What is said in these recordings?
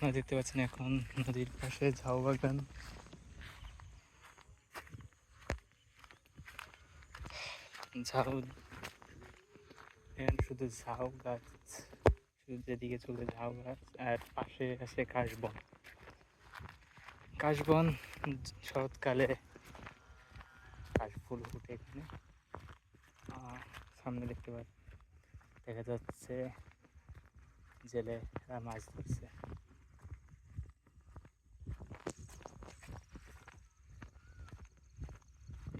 আপনারা দেখতে পাচ্ছেন এখন নদীর পাশে ঝাউ বাগান। ঝাউ, এখানে শুধু ঝাউ গাছ, শুধু যেদিকে চলে ঝাউ গাছ, আর পাশে আছে কাশবন। কাশবন শরৎকালে কাশফুল ফুটে এখানে। সামনে দেখতে পাচ্ছি দেখা যাচ্ছে জেলেরা মাছ ধরছে।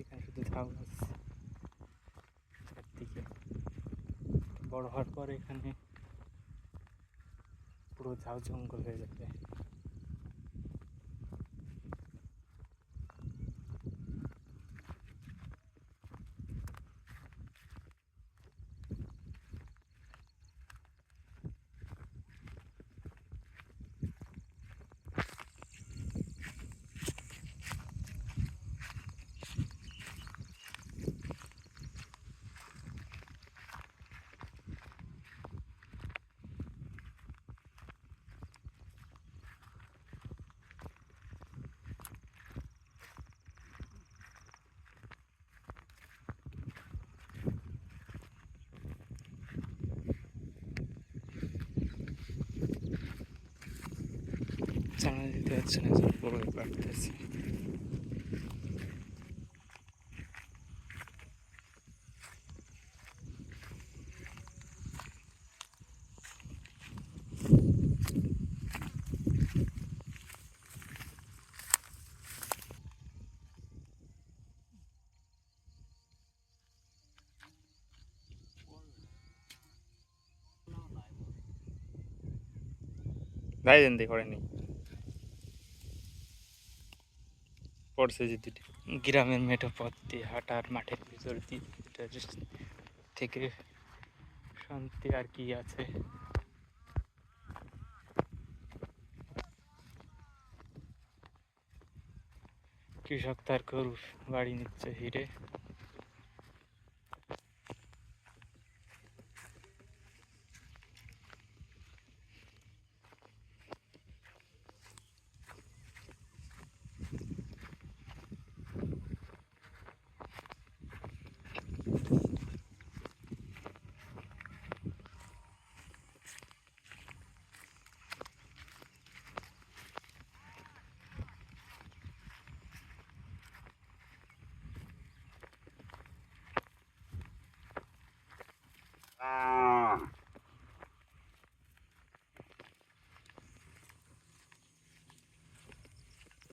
এখানে শুধু ঝাউ গাছ, চারদিকে বড় হওয়ার পর এখানে পুরো ঝাউ জঙ্গল হয়ে যাবে। সামনে দিতে যাচ্ছে না, বড় বাড়তেছে। গাই দেন দিয়ে করেনি, পড়ছে যে দুটি গ্রামের মেঠো পথ দিয়ে হাঁটার মাঠের ভিতর দিয়ে থেকে শান্তি আর কি আছে। কৃষক তার গরু বাড়ি নিচ্ছে হিরে।